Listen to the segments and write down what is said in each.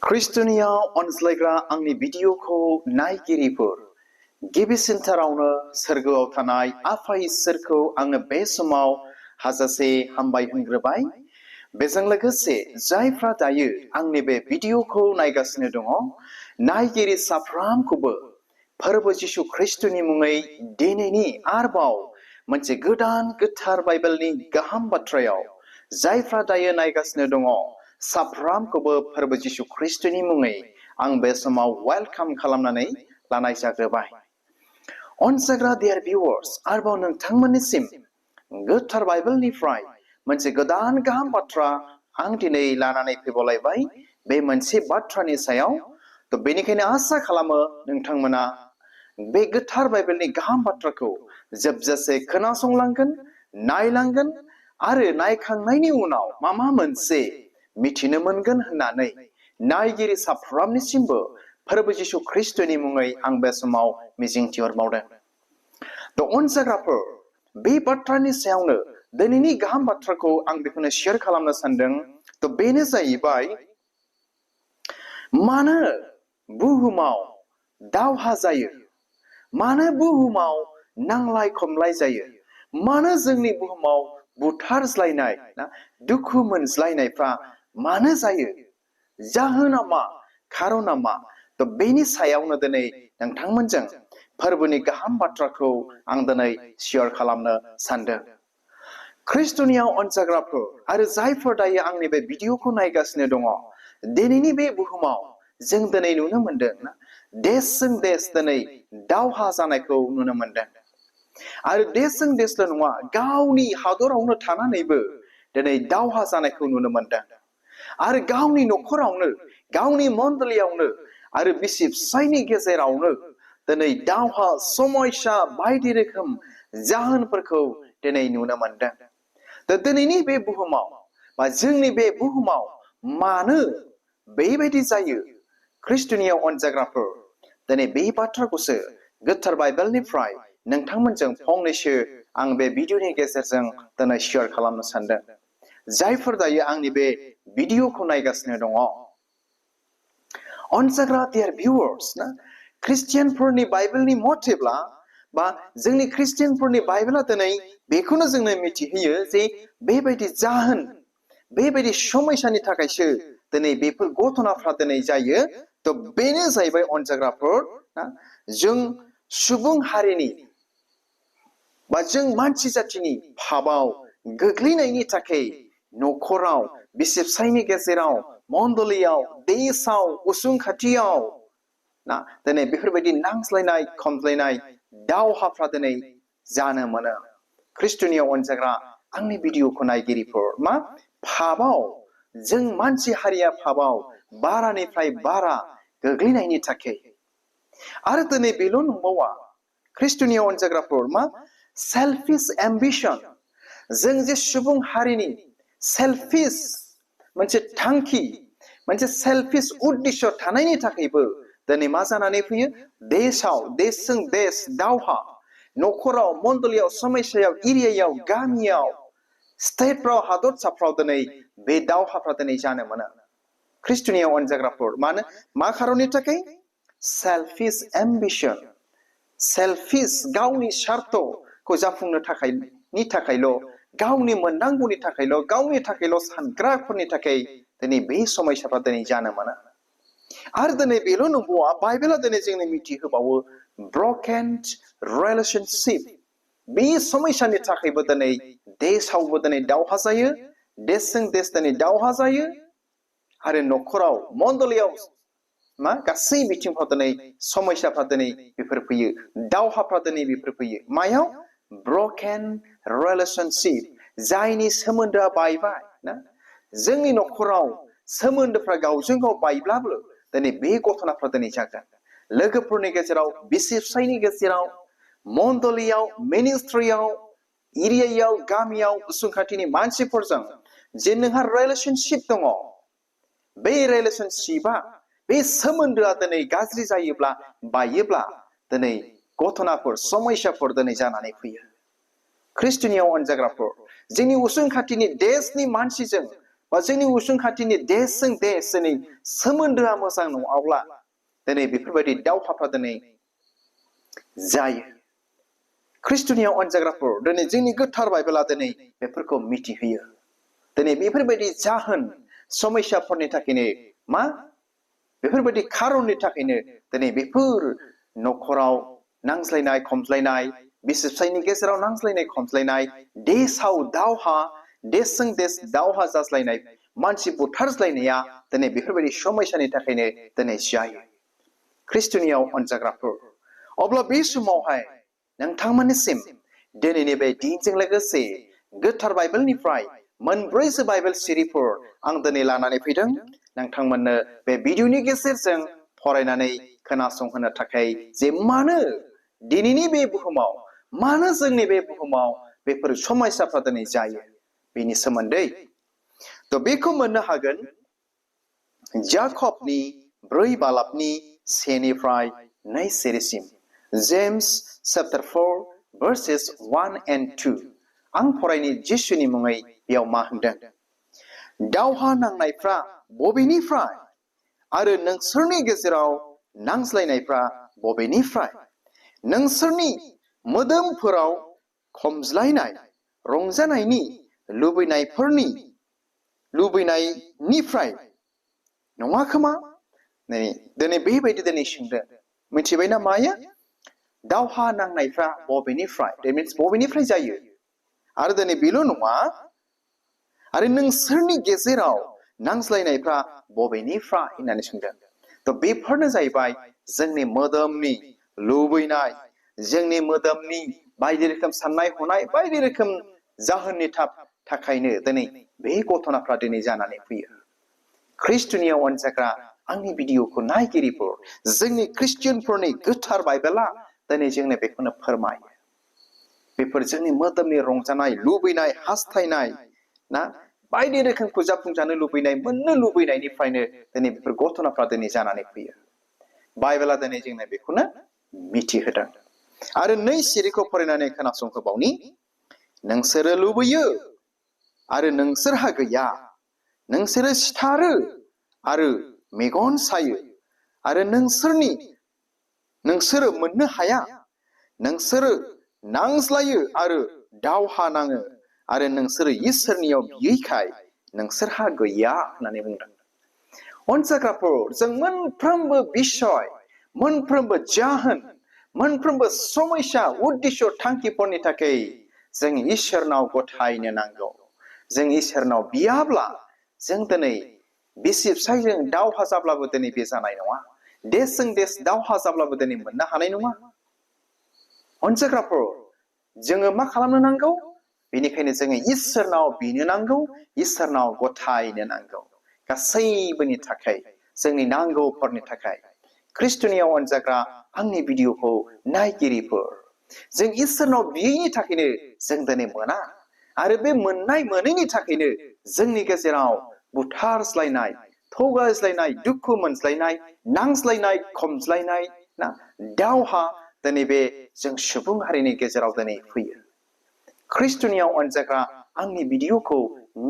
खृष्टनियाव अनज्लायग्रा आंनि भिडिअखौ नायगिरिफोर गिबिसिनथारावनो सोरगोआव थानाय आफा इसोरखौ आङो बे समाव हाजासे हामबाय होनग्रोबाय। बेजों लोगोसे जायफ्रा दायो आंनि बे भिडिअखौ नायगासिनो दङ नायगिरि साफ्रामखौबो फोरबो जिशु खृष्टनि मुङै दिनैनि आरोबाव मोनसे गोदान गोथार बाइबेलनि गाहाम बाथ्रायाव जायफ्रा दायो नायगासिनो दङ साफ्रामखौबो फोरबो जिशु खृष्टनि मुङै आं बे समाव वेलकाम खालामनानै लानाय जाग्रोबाय। अनसायग्रा डियार भिउवार्स, आरोबाव नोंथांमोननिसिम गोथार बाइबेलनिफ्राय मोनसे गोदान गाहाम बाथ्रा आं दिनै लानानै फैबावलायबाय बे मोनसे बाथ्रानि सायाव। बेनिखायनो आसा खालामो नोंथांमोना बे गोथार बाइबेलनि गाहाम बाथ्राखौ जोबजासे खोनासंलांगोन, नायलांगोन आरो नायखांनायनि उनाव माबा मोनसे मिथिनो मोनगोन होननानै नायगिरि साफ्रामनिसिमबो फोरबो जिशु खृष्टनि मुङै आं बे समाव मिजिंथिहरबावदों। अनसायग्राफोर, बे बाथ्रानि सायावनो दिनैनि गाहाम बाथ्राखौ आं बेखौनो शेयार खालामनो सानदों। बेनो जाहैबाय मानो बुहुमाव दावहा जायो, मानो बुहुमाव नांलाय खमलाय जायो, मानो जोंनि बुहुमाव बुथारज्लायनाय दुखु मोनज्लायनायफ्रा मानो जायो, जाहोना मा, खारना मा? बेनि सायावनो दिनै नोंथांमोनजों फोरबोनि गाहाम बाथ्राखौ आं दिनै शेयार खालामनो सानदों। खृष्टनियाव अनसायग्राफोर आरो जायफोर दायो आंनि बे भिडिअखौ नायगासिनो दङ, दिनैनि बे बुहुमाव जों दिनै नुनो मोनदों देशजों देश दिनै दावहा जानायखौ नुनो मोनदों। आरो देशजों देशल' नङा, गावनि हादरावनो थानानैबो दिनै दावहा जानायखौ नुनो मोनदों। आरो गावनि न'खरावनो, गावनि मण्डलीयावनो आरो बिसि फिसायनि गेजेरावनो दिनै दावहा समयसा बायदि रोखोम जाहोनफोरखौ दिनै नुनो मोनदों। दिनैनि बे बुहुमाव बा जोंनि बे बुहुमाव मानो बेबायदि जायो? खृष्टनियाव अनजाग्राफोर, दिनै बे बाथ्राखौसो गोथार बाइबेलनिफ्राय नोंथांमोनजों फंनैसो आं बे भिडिअनि गेजेरजों दिनै शेयार खालामनो सानदों। जायफोर दायो आंनि बे भिडिअखौ नायगासिनो दङ, अनसायग्रा डियार भिउवार्स, ख्रिस्टियानफोरनि बाइबेलनि मथेब्ला बा जोंनि ख्रिस्टियानफोरनि बाइबेला दिनै बेखौनो जोंनो मिथिहोयो जे बेबायदि जाहोन, बेबायदि समयसानि थाखायसो दिनै बेफोर घटनाफ्रा दिनै जायो। बेनो जाहैबाय अनसायग्राफोर, जों सुबुं हारिनि बा जों मानसि जाथिनि फाबाव गोग्लैनायनि थाखाय न'खराव, बिसि फिसायनि गेजेराव, मण्डलीयाव, देशआव, उसुं खाथियाव दिनै बेफोरबायदि नांज्लायनाय खमज्लायनाय दावहाफ्रा दिनै जानो मोनो। खृष्टनियाव अनजाग्रा आंनि भिडिअखौ नायगिरिफोर, फाबाव जों मानसि हारिया फाबाव बारानिफ्राय बारा गोग्लैनायनि थाखाय। आरो दिनै बेल' नंबावा, खृष्टनियाव अनजाग्राफोर, सेल्फिश एम्बिशन, जों जे सुबुं हारिनि सेल्फिश मोनसे थांखि, मोनसे सेल्फिश उद्देश्य थानायनि थाखायबो दिनै मा जानानै फैयो? देशआव, देशजों देश दावहा, न'खराव, मण्डलीयाव, समयसायाव, एरियायाव, गामियाव, स्टेटफ्राव, हादरसाफ्राव दिनै बे दावहाफ्रा दिनै जानो मोनो। खृष्टनियाव अनजाग्राफोर, मानो, मा खारननि थाखाय? सेल्फिश एम्बिशन, सेल्फिश, गावनि स्वार्थखौ जाफुंनो थाखायल', गावनि मोननांगौनि थाखायल', गावनि थाखायल' सानग्राफोरनि थाखाय दिनै बे समयसाफ्रा दिनै जानो मोना। आरो दिनै बेल' नंबावा, बाइबेला दिनै जोंनो मिथिहोबावो ब्रकेन रिलेशनशिप, बे समयसानि थाखायबो दिनै देशआवबो दिनै दावहा जायो, देशजों देश दिनै दावहा जायो। आरो न'खराव, मण्डलीयाव, गासै बिथिंफ्राव दिनै समयसाफ्रा दिनै बेफोर फैयो, दावहाफ्रा दिनै बेफोर फैयो। मायाव? ब्रकेन रिलेशनशिप, जायनि सोमोन्दोआ बायबाय जोंनि न'खराव सोमोन्दोफ्रा गावजों गाव बायब्लाबो दिनै बे घटनाफ्रा दिनै जागोन। लोगोफोरनि गेजेराव, बिसि फिसायनि गेजेराव, मण्डलीयाव, मिनिस्ट्रियाव, एरियायाव, गामियाव, उसुं खाथिनि मानसिफोरजों जे नोंहा रिलेशनशिप दङ, बे रिलेशनशिपआ, बे सोमोन्दोआ दिनै गाज्रि जायोब्ला, बायोब्ला दिनै घटनाफोर, समयसाफोर दिनै जानानै फैयो। खृष्टनियाव अनजाग्राफोर, जोंनि उसुं खाथिनि देशनि मानसिजों बा जोंनि उसुं खाथिनि देशजों देश दिनै सोमोन्दोआ मोजां नङाब्ला दिनै बेफोरबायदि दावहाफ्रा दिनै जायो ख्रिस्टनियाव अनजाग्राफोर दिनै जोंनि गोथार बाइबेला दिनै बेफोरखौ मिथिहोयो दिनै बेफोरबायदि जाहोन समस्याफोरनि थाखायनो मा बेफोरबायदि खारननि थाखायनो दिनै बेफोर न'खराव नांज्लायनाय खमज्लायनाय बिसि फिसायनि गेजेराव नांज्लायनाय खमज्लायनाय देशआव दावहा देशजों देश दावहा जाज्लायनाय मानसि बुथारज्लायनाया दिनै बेफोरबायदि समस्यानि थाखायनो दिनै जायो ख्रिस्टनियाव अनजाग्राफोर अब्ला बे समावहाय नोंथांमोननिसिम दिनैनि बे दिनजों लोगोसे गोथार बाइबेलनिफ्राय मोनब्रैसो बाइबेल सिरिफोर आं दिनै लानानै फैदों नोंथांमोननो बे भिडिअनि गेजेरजों फरायनानै खोनासंहोनो थाखाय जे मानो दिनैनि बे बुहुमाव मानो जोंनि बे बुहुमाव बेफोर समस्याफ्रा दिनै जायो बेनि सोमोन्दै थ' बेखौ मोननो हागोन जाकबनि 4 बालाबनि 1निफ्राय 2 सिरिसिम जेम्स चैप्टार 4 verses 1 and 2 आं फरायनि जिसुनि मुङै बेयाव मा होनदों दावहा नांनायफ्रा बबेनिफ्राय आरो नोंसोरनि गेजेराव नांज्लायनायफ्रा बबेनिफ्राय नोंसोरनि मोदोमफोराव खमज्लायनाय रंजानायनि लुबैनायनिफ्राय नङा खोमा दिनै बेबायदि दिनै सोंदों मिथिबायना माया दावहा नांनायफ्रा बबेनिफ्राय that means बबेनिफ्राय जायो आरो दिनै बेल' नङा आरो नोंसोरनि गेजेराव नांज्लायनायफ्रा बबेनिफ्राय होननानै सोंदों थ' बेफोरनो जाहैबाय जोंनि मोदोमनि लुबैनाय जोंनि मोदोमनि बायदि रोखोम साननाय हनाय बायदि रोखोम जाहोननि थाखायनो दिनै बे घटनाफ्रा दिनै जानानै फैयो ख्रिस्टनियाव अनजाग्रा आंनि भिडिअखौ नायगिरिफोर जोंनि ख्रिस्टियानफोरनि गोथार बाइबेला दिनै जोंनो बेखौनो फोरमायो बेफोर जोंनि मोदोमनि रंजानाय लुबैनाय हास्थायनाय ना बायदि रोखोमखौ जाफुंजानो लुबैनाय मोननो लुबैनायनिफ्रायनो दिनै बेफोर घटनाफ्रा दिनै जानानै फैयो बाइबेला दिनै जोंनो बेखौनो मिथिहोदों आरो 2 सिरिखौ फरायनानै खोनासंहोबावनि नोंसोरो लुबैयो आरो नोंसोरहा गैया नोंसोरो सिथारो आरो मेगन सायो आरो नोंसोरो मोननो हाया नोंसोरो नांज्लायो आरो दावहा नाङो आरो नोंसोरो इसोरनियाव बियैखाय नोंसोरहा गैया होननानै बुंदों अनजाग्राफोर जों मोनफ्रोमबो बिषय मोनफ्रोमबो जाहोन मोनफ्रोमबो समस्या उद्देश्य थांखिफोरनि थाखाय जों इसोरनाव गथायनो नांगौ जों इसोरनाव बियाब्ला जों दिनै बिसि फिसायजों दावहा जाब्लाबो दिनै बे जानाय नङा देशजों देश दावहा जाब्लाबो दिनै मोननो हानाय नङा अनजाग्राफोर जोङो मा खालामनो नांगौ बेनिखायनो जोङो इसोरनाव बिनो नांगौ इसोरनाव गथायनो नांगौ गासैबोनि थाखाय जोंनि नांगौफोरनि थाखाय ख्रिस्टनियाव अनजाग्रा आंनि भिडिअखौ नायगिरिफोर जों इसोरनाव बियैनि थाखायनो जों दिनै मोना आरो बे मोननाय मोनैनि थाखायनो जोंनि गेजेराव बुथारज्लायनाय थगायज्लायनाय दुखु मोनज्लायनाय नांज्लायनाय खमज्लायनाय ना दावहा दिनै बे जों सुबुं हारिनि गेजेराव दिनै फैयो ख्रिस्टनियाव अनजाग्रा आंनि भिडिअखौ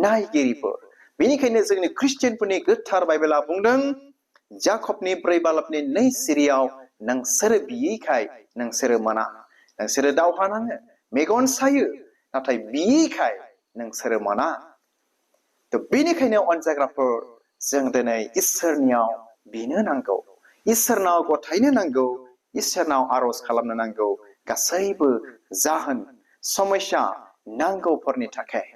नायगिरिफोर बेनिखायनो जोंनि ख्रिस्टियानफोरनि गोथार बाइबेला बुंदों जाकबनि 4 बालाबनि 2 सिरियाव नोंसोरो बियैखाय नोंसोरो मोना नोंसोरो दावहा नाङो मेगन सायो नाथाय बियैखाय नोंसोरो मोना थ' बेनिखायनो अनजाग्राफोर जों दिनै इसोरनियाव बिनो नांगौ इसोरनाव गथायनो नांगौ इसोरनाव आर'ज खालामनो नांगौ गासैबो जाहोन समस्या नांगौफोरनि थाखाय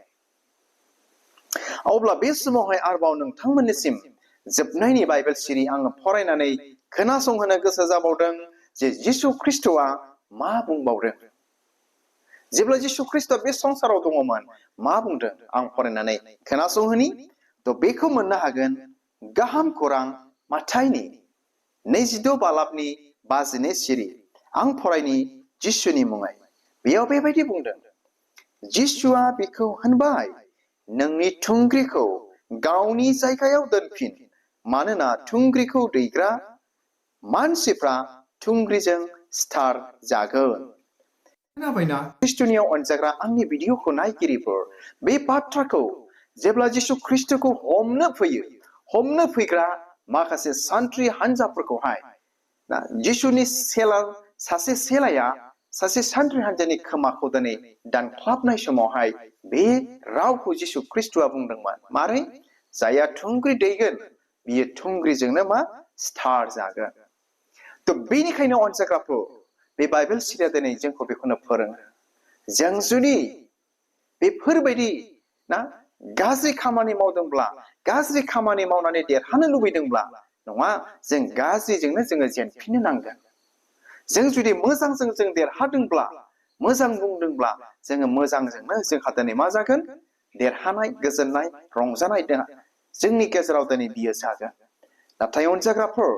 अब्ला बे समावहाय आरोबाव नोंथांमोननिसिम जोबनायनि बाइबेल सिरि आङो फरायनानै खोनासंहोनो गोसो जाबावदों जे जिसु ख्रिस्ट'आ मा बुंबावदों जेब्ला जिसु ख्रिस्ट'आ बे संसाराव दङमोन मा बुंदों आं फरायनानै खोनासंहोनि थ' बेखौ मोननो हागोन गाहाम खौरां माथाइनि 22 बालाबनि 52 सिरि आं फरायनि जिसुनि मुङै बेयाव बेबायदि बुंदों जिसुआ बेखौ होनबाय नोंनि थुंग्रिखौ गावनि जायगायाव दोनफिन मानोना थुंग्रिखौ दैग्रा मानसिफ्रा थुंग्रिजों सिथार जागोन ख्रिस्टनियाव अनजाग्रा आंनि भिडिअखौ नायगिरिफोर बे बाथ्राखौ जेब्ला जिसु ख्रिस्टखौ हमनो फैग्रा माखासे सान्थ्रि हान्जाफोरखौहाय जिसुनि सासे सेलाया सासे सान्थ्रि हान्जानि खोमाखौ दिनै दानख्लाबनाय समावहाय बे रावखौ जिसु ख्रिस्टआ बुंदोंमोन मारै जाया थुंग्रि दैगोन बियो थुंग्रिजोंनो मा स्टार जागोन तो बेनिखायनो अनजाग्राफोर बे बाइबेल सिरिया दिनै जोंखौ बेखौनो फोरोङो जों जुदि बेफोरबायदि गाज्रि खामानि मावदोंब्ला गाज्रि खामानि मावनानै देरहानो लुबैदोंब्ला नङा जों गाज्रिजोंनो जोङो जेनफिननो नांगोन जों जुदि मोजांजों जों देरहादोंब्ला मोजां बुंदोंब्ला जोङो मोजांजोंनो जोंहा दिनै मा जागोन देरहानाय गोजोननाय रंजानाय जोंनि गेजेराव दिनै बियो जागोन नाथाय अनजाग्राफोर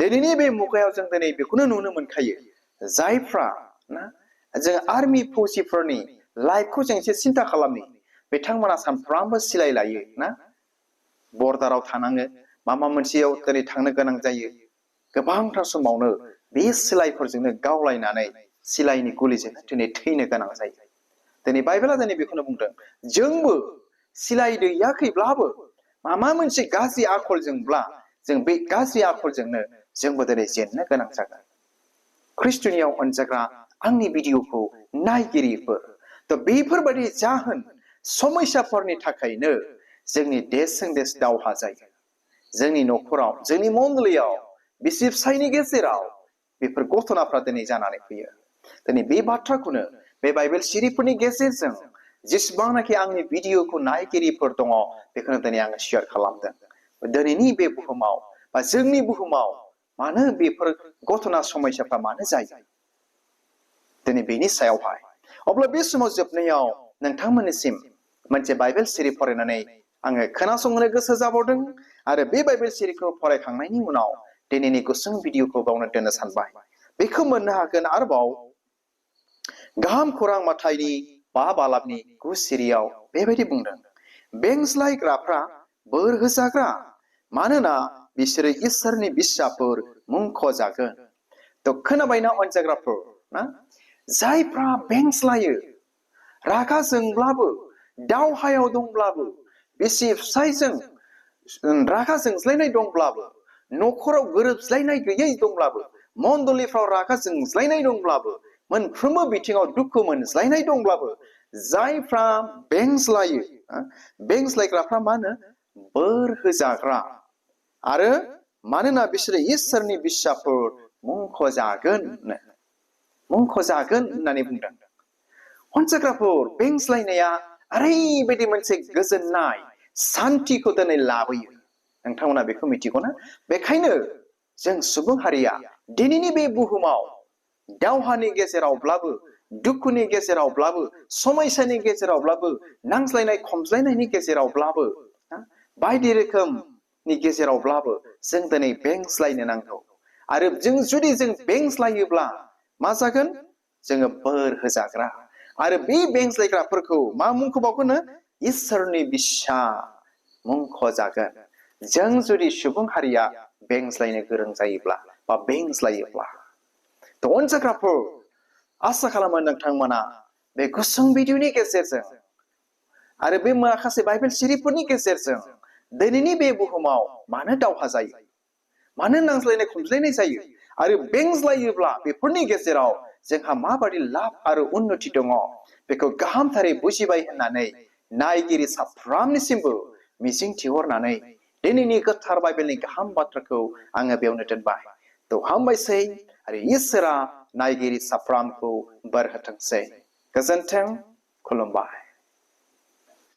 दिनैनि बे मुगायाव जों दिनै बेखौनो नुनो मोनखायो जायफ्रा जों आर्मि फौजिफोरनि लाइफखौ जों एसे सिन्था खालामनि बिथांमोना सानफ्रामबो सिलाय लायो बर्डाराव थानाङो माबा मोनसेयाव दिनै थांनो गोनां जायो गोबांथार समावनो बे सिलायफोरजोंनो गावलायनानै सिलायनि गुलिजोंनो दिनै थैनो गोनां जायो दिनै बाइबेला दिनै बेखौनो बुंदों जोंबो सिलाय दैयाखैब्लाबो माबा मोनसे गाज्रि आखलजोंब्ला जों बे गाज्रि आखलजोंनो जोंबो दिनै जेननो गोनां जागोन ख्रिस्टनियाव अनजाग्रा आंनि भिडिअखौ नायगिरिफोर तो बेफोरबायदि जाहोन समस्याफोरनि थाखायनो जोंनि देशजों देश दावहा जायो जोंनि न'खराव जोंनि मण्डलीयाव बिसि फिसायनि गेजेराव बेफोर घटनाफ्रा दिनै जानानै फैयो दिनै बे बाथ्राखौनो बे बाइबेल सिरिफोरनि गेजेरजों जेसेबांनाखि आंनि भिडिअखौ नायगिरिफोर दङ बेखौनो दिनै आङो शेयार खालामदों दिनैनि बे बुहुमाव बा जोंनि बुहुमाव मानो बेफोर घटना समस्याफ्रा मानो जायो दिनै बेनि सायावहाय अब्ला बे समाव जोबनायाव नोंथांमोननिसिम मोनसे बाइबेल सिरि फरायनानै आङो खोनासंनो गोसो जाबावदों आरो बे बाइबेल सिरिखौ फरायखांनायनि उनाव दिनैनि गुसुं भिडिअखौ बावनो दोननो सानबाय बेखौ मोननो हागोन आरोबाव गाहाम खौरां माथाइनि 5 बालाबनि 9 सिरियाव बेबायदि बुंदों बेंस्लायग्राफ्रा बोर होजाग्रा मानोना बिसोरो इसोरनि बिसाफोर मुंख'जागोन तो खोनाबायना अनजाग्राफोर जायफ्रा बेंस्लायो रागा जोंब्लाबो दावहायाव दंब्लाबो बिसि फिसायजों रागा जोंज्लायनाय दंब्लाबो न'खराव गोरोबज्लायनाय गैयै दंब्लाबो मण्डलीफ्राव रागा जोंज्लायनाय दंब्लाबो मोनफ्रोमबो बिथिङाव दुखु मोनज्लायनाय दंब्लाबो जायफ्रा बेंस्लायो बेंस्लायग्राफ्रा मा होनो बोर होजाग्रा आरो मानोना बिसोरो इसोरनि बिसाफोर मुंख'जागोन होननानै बुंदों अनजाग्राफोर बेंस्लायनाया ओरैबायदि मोनसे गोजोननाय सान्थिखौ दिनै लाबोयो नोंथांमोना बेखौ मिथिगौना बेखायनो जों सुबुं हारिया दिनैनि बे बुहुमाव दावहानि गेजेरावब्लाबो दुखुनि गेजेरावब्लाबो समस्यानि गेजेरावब्लाबो नांज्लायनाय खमज्लायनायनि गेजेरावब्लाबो बायदि रोखोमनि गेजेरावब्लाबो जों दिनै बेंस्लायनो नांगौ आरो जों जुदि जों बेंस्लायोब्ला मा जागोन जोङो बोर होजाग्रा आरो बे बेंस्लायग्राफोरखौ मा मुंख'बावगोन इसोरनि बिसा मुंख'जागोन जों जुदि सुबुं हारिया बेंस्लायनो गोरों जायोब्ला बा बेंस्लायोब्ला तो अनजाग्राफोर आसा खालामो नोंथांमोना बे गुसुं भिडिअनि गेजेरजों आरो बे माखासे बाइबेल सिरिफोरनि गेजेरजों दिनैनि बे बुहुमाव मानो दावहा जायो मानो नांज्लायनाय खमज्लायनाय जायो आरो बेंज्लायोब्ला बेफोरनि गेजेराव जोंहा माबायदि लाब आरो उन्नति दङ बेखौ गाहामथारै बुजिबाय होननानै नायगिरि साफ्रोमनिसिमबो मिजिं थिहरनानै दिनैनि गोथार बाइबेलनि गाहाम बाथ्राखौ आङो बेयावनो दोनबाय तो हामबायसै आरो इसोरा नायगिरि साफ्रोमखौ बोर होथोंसै गोजोन्थों खुलुमबाय